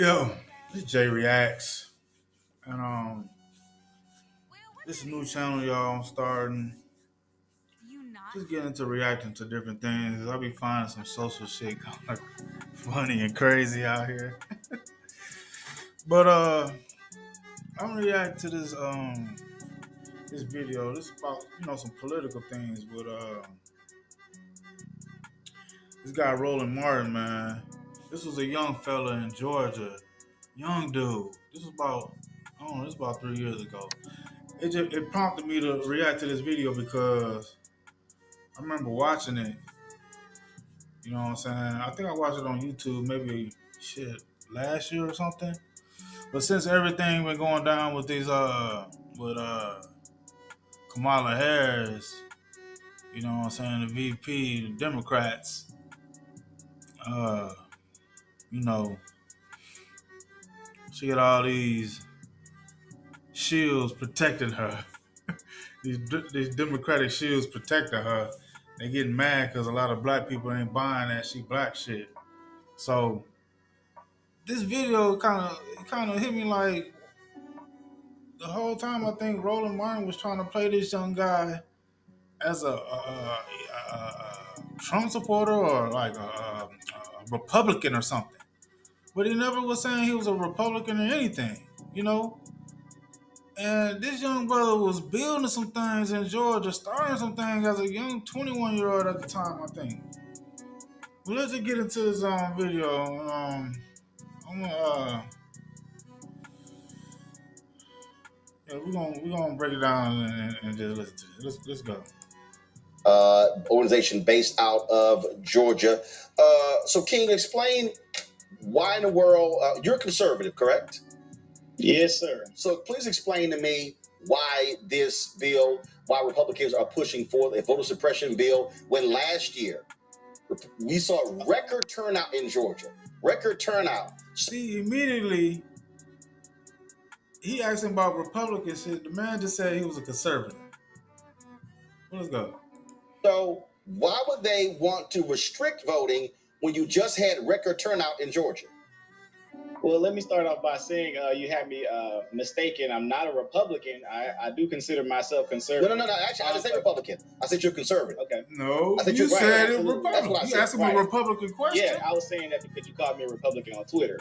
Yo, this Jay Reacts, and this is a new channel, y'all. I'm starting, just getting into reacting to different things. I'll be finding some social shit kind of funny and crazy out here. But I'm gonna react to this video. This is about some political things with this guy Roland Martin, man. This was a young fella in Georgia, young dude. This was about I don't know. This was about 3 years ago. It prompted me to react to this video because I remember watching it. You know what I'm saying? I think I watched it on YouTube maybe shit last year or something. But since everything been going down with these with Kamala Harris, you know what I'm saying, the VP, the Democrats, uh, you know, she got all these shields protecting her. these Democratic shields protecting her. They getting mad because a lot of black people ain't buying that she black shit. So this video kind of hit me like the whole time. I think Roland Martin was trying to play this young guy as a Trump supporter or like a Republican or something, but he never was saying he was a Republican or anything, you know. And this young brother was building some things in Georgia, starting some things as a young 21-year-old at the time, I think. Well, let's just get into this video. I'm gonna yeah, we're gonna break it down and just listen to it. Let's go. Organization based out of Georgia. So, King, explain why in the world you're conservative, correct? Yes, sir. So, please explain to me why this bill, why Republicans are pushing for a voter suppression bill when last year we saw record turnout in Georgia. Record turnout. See, immediately he asked him about Republican shit. The man just said he was a conservative. Well, let's go. So, why would they want to restrict voting when you just had record turnout in Georgia? Well, let me start off by saying you had me mistaken. I'm not a Republican. I do consider myself conservative. No. Actually, I didn't say Republican. I said you're conservative. Okay. No, I said you said right. it Republican. That's what I said. You asked him a Republican question. Yeah, I was saying that because you called me a Republican on Twitter.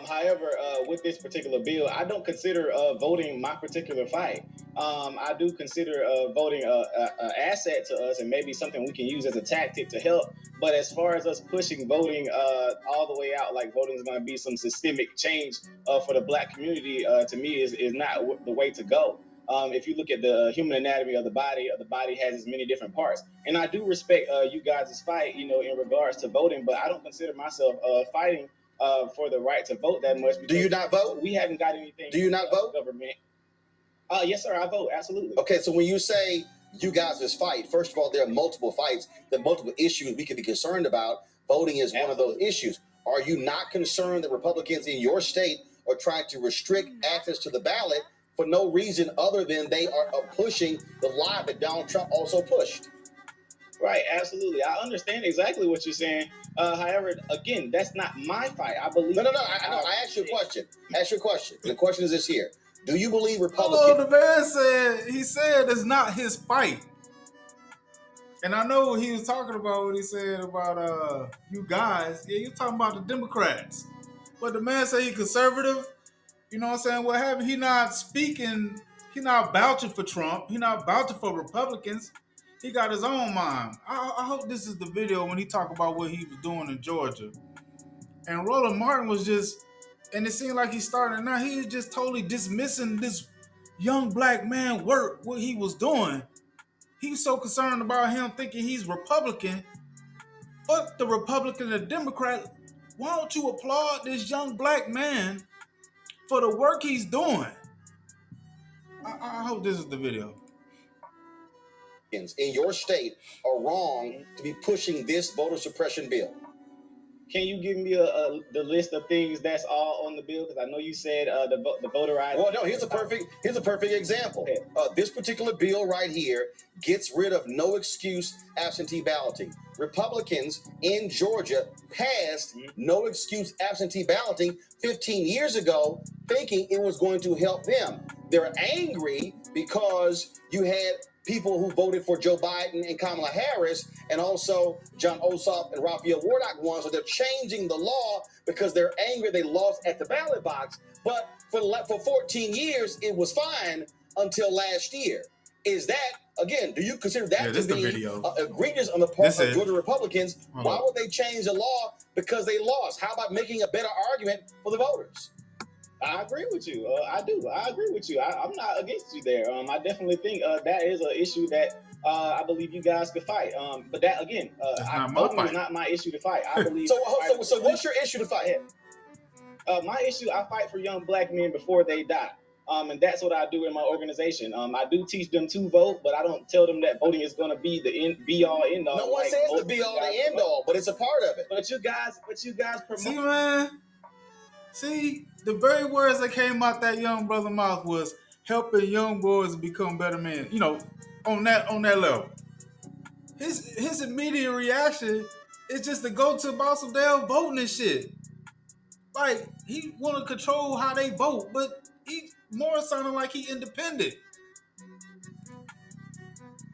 However, with this particular bill, I don't consider voting my particular fight. I do consider voting an asset to us and maybe something we can use as a tactic to help. But as far as us pushing voting all the way out, like voting is going to be some systemic change for the black community, to me is not the way to go. If you look at the human anatomy of the body has as many different parts. And I do respect you guys' fight, in regards to voting, but I don't consider myself fighting for the right to vote that much. Do you not vote? We haven't got anything. Do you not vote? Government. Yes, sir. I vote. Absolutely. Okay, so when you say you guys' fight, first of all, there are multiple fights, there are multiple issues we can be concerned about. Voting is one of those issues. Are you not concerned that Republicans in your state are trying to restrict access to the ballot for no reason other than they are pushing the lie that Donald Trump also pushed? Right, absolutely. I understand exactly what you're saying. However, again, that's not my fight. I believe. No. I asked you a question. Ask your question. The question is this here: do you believe Republicans? Hello, the man said it's not his fight. And I know what he was talking about when he said about you guys. Yeah, you talking about the Democrats. But the man said he conservative. You know what I'm saying? What happened? He not speaking. He not vouching for Trump. He not vouching for Republicans. He got his own mind. I hope this is the video when he talk about what he was doing in Georgia. And Roland Martin was just, and it seemed like he's starting now. He was just totally dismissing this young black man work, what he was doing. He's so concerned about him thinking he's Republican. Fuck the Republican and the Democrat. Why don't you applaud this young black man for the work he's doing? I hope this is the video. In your state are wrong to be pushing this voter suppression bill. Can you give me the list of things that's all on the bill? Because I know you said the voter ID. Well, no. Here's a perfect example. Okay. This particular bill right here gets rid of no excuse absentee balloting. Republicans in Georgia passed no excuse absentee balloting 15 years ago, thinking it was going to help them. They're angry because you had people who voted for Joe Biden and Kamala Harris, and also John Ossoff and Raphael Warnock won. So they're changing the law because they're angry they lost at the ballot box. But for 14 years, it was fine until last year. Is that, again, do you consider that to be egregious on the part of Georgia Republicans? Why would they change the law because they lost? How about making a better argument for the voters? I agree with you. I do. I agree with you. I'm not against you there. I definitely think that is an issue that I believe you guys could fight. But that again, voting is not my issue to fight. I believe. So what's your issue to fight? My issue, I fight for young black men before they die. And that's what I do in my organization. I do teach them to vote, but I don't tell them that voting is going to be the be all end all. No one says the be all the end all, but it's a part of it. But you guys promote. See, man. See, the very words that came out that young brother mouth was helping young boys become better men. You know, on that level. His immediate reaction is just to go to about some damn voting and shit. Like, he want to control how they vote, but he more sounding like he independent.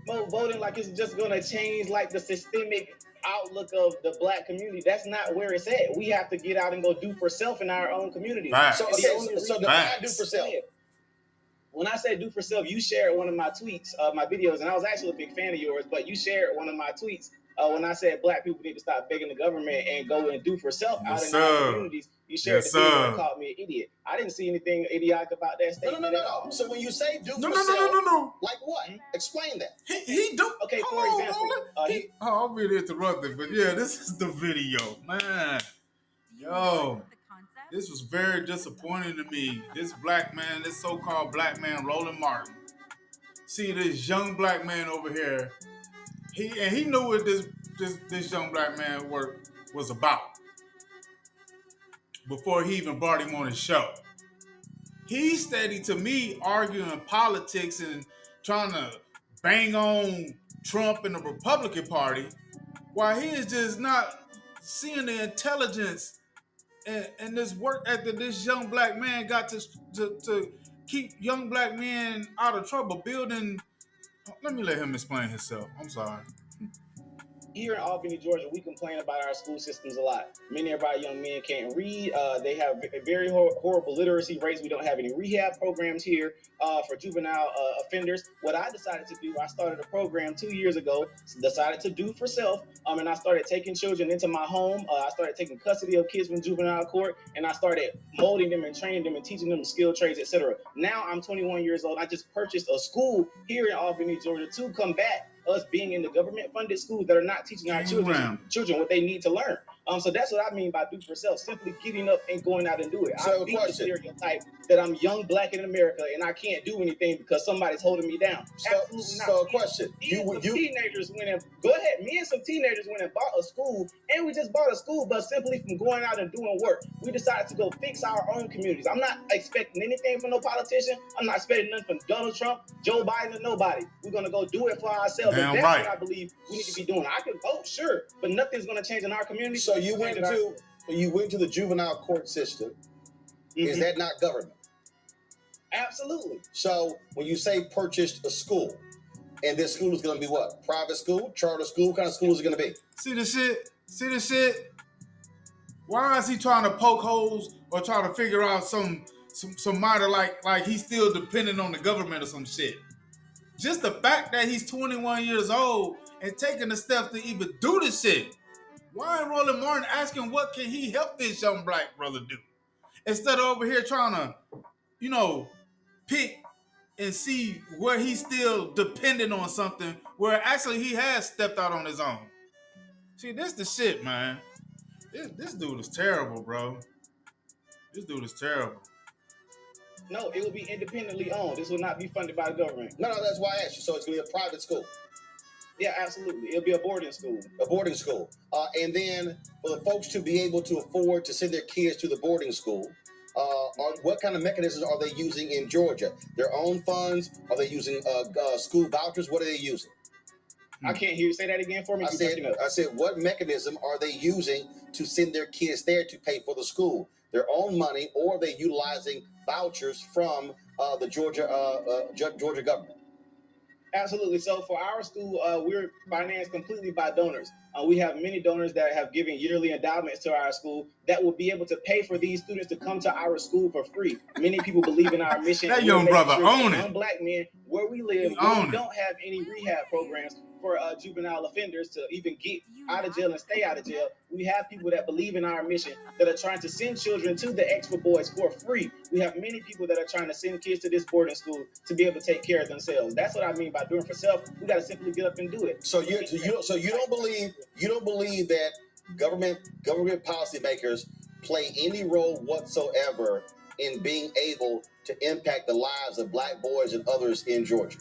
Voting like it's just going to change like the systemic outlook of the black community. That's not where it's at. We have to get out and go do for self in our own community. So define do for self. When I say do for self, you shared one of my tweets, my videos, and I was actually a big fan of yours, but you shared one of my tweets when I said black people need to stop begging the government and go and do for self out in our communities. You shared the video and called me an idiot. I didn't see anything idiotic about that statement. No. So when you say do for self, like what? Explain that. He do. Okay, for example. I'll be interrupted, but yeah, this is the video, man. Yo, this was very disappointing to me. This black man, this so-called black man, Roland Martin. See this young black man over here. He knew what this young black man work was about before he even brought him on his show. He steady to me arguing politics and trying to bang on Trump and the Republican Party, while he is just not seeing the intelligence and this work ethic this young black man got to keep young black men out of trouble. Building. Let me let him explain himself. I'm sorry. Here in Albany, Georgia, we complain about our school systems a lot. Many of our young men can't read. They have very horrible literacy rates. We don't have any rehab programs here for juvenile offenders. What I decided to do, I started a program 2 years ago, decided to do for self, and I started taking children into my home. I started taking custody of kids from juvenile court, and I started molding them and training them and teaching them skill trades, etc. Now I'm 21 years old. I just purchased a school here in Albany, Georgia to combat us being in the government-funded schools that are not teaching our children what they need to learn. So that's what I mean by do for self, simply getting up and going out and do it. So I beat the stereotype that I'm young, black in America, and I can't do anything because somebody's holding me down. Absolutely not. So a question. Teenagers went and go ahead. Me and some teenagers went and bought a school, and we just bought a school bus simply from going out and doing work. We decided to go fix our own communities. I'm not expecting anything from no politician. I'm not expecting nothing from Donald Trump, Joe Biden, or nobody. We're gonna go do it for ourselves. Damn and that's right. what I believe we need to be doing. I can vote, sure, but nothing's gonna change in our community. So you went to the juvenile court system. Mm-hmm. Is that not government? Absolutely. So when you say purchased a school, and this school is going to be what? Private school, charter school? What kind of school is it going to be? See the shit? Why is he trying to poke holes or try to figure out some matter like he's still dependent on the government or some shit? Just the fact that he's 21 years old and taking the steps to even do this shit. Why is Roland Martin asking what can he help this young black brother do? Instead of over here trying to, pick and see where he's still dependent on something where actually he has stepped out on his own. See, this the shit, man. This dude is terrible, bro. This dude is terrible. No, it will be independently owned. This will not be funded by the government. No, that's why I asked you. So it's going to be a private school. Yeah, absolutely. It'll be a boarding school. A boarding school. And then for the folks to be able to afford to send their kids to the boarding school, what kind of mechanisms are they using in Georgia? Their own funds? Are they using school vouchers? What are they using? I can't hear you. Say that again for me. I said, what mechanism are they using to send their kids there to pay for the school? Their own money, or are they utilizing vouchers from the Georgia government? Absolutely. So for our school, we're financed completely by donors. We have many donors that have given yearly endowments to our school that will be able to pay for these students to come to our school for free. Many people believe in our mission. That young brother own it. Young black men, where we live, we don't have any rehab programs for juvenile offenders to even get out of jail and stay out of jail. We have people that believe in our mission that are trying to send children to the Expo Boys for free. We have many people that are trying to send kids to this boarding school to be able to take care of themselves. That's what I mean by doing for self. We got to simply get up and do it. So you don't believe that government policymakers play any role whatsoever in being able to impact the lives of black boys and others in Georgia?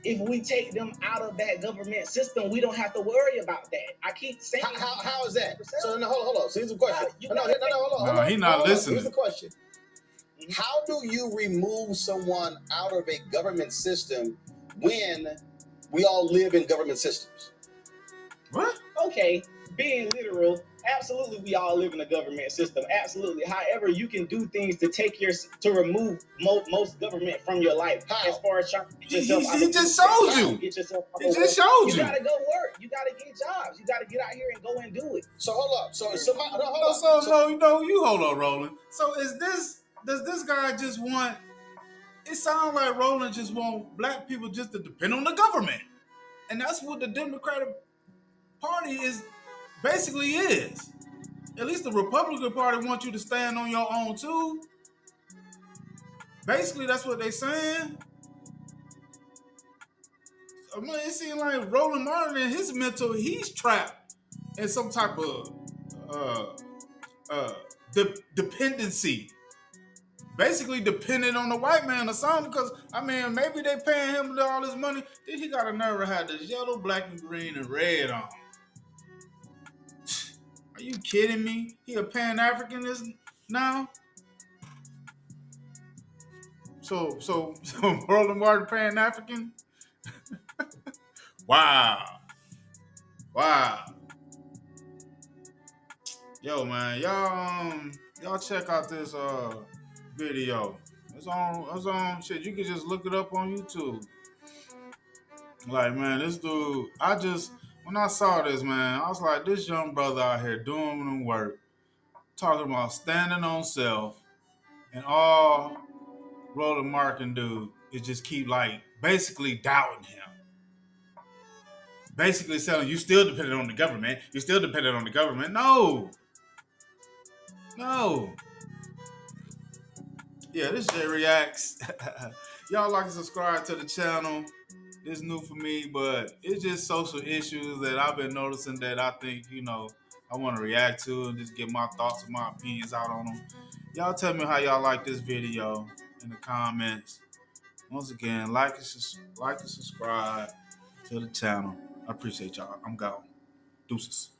If we take them out of that government system, we don't have to worry about that. I keep saying, how is that? So no, hold on. So here's the question. Hold on. He's not listening. Here's the question. How do you remove someone out of a government system when we all live in government systems? What? Okay, being literal, absolutely we all live in a government system. Absolutely. However, you can do things to remove most government from your life. How? As far as trying to get yourself He just showed you. Get yourself he just showed you. You gotta go work. You gotta get jobs. You gotta get out here and go and do it. So hold up. You hold on, Roland. So does this guy just want? It sounds like Roland just want black people just to depend on the government, and that's what the Democratic Party is basically is. At least the Republican Party wants you to stand on your own too. Basically, that's what they're saying. I mean, it seems like Roland Martin and his mental, he's trapped in some type of dependency. Basically dependent on the white man or something, because I mean maybe they paying him all this money. Then he got a nerve to have this yellow, black, and green and red on. Are you kidding me? He a Pan-Africanist now? So Roland Martin Pan-African? Wow. Yo man, y'all check out this video. It's on shit. You can just look it up on YouTube. Like, man, this dude, when I saw this, man, I was like, this young brother out here doing work, talking about standing on self, and all Roland Martin do is just keep, like, basically doubting him. Basically saying, you still dependent on the government. You still dependent on the government. No. Yeah, this J Reacts. Y'all like and subscribe to the channel. It's new for me, but it's just social issues that I've been noticing that I think, I want to react to and just get my thoughts and my opinions out on them. Y'all tell me how y'all like this video in the comments. Once again, like and subscribe to the channel. I appreciate y'all. I'm gone. Deuces.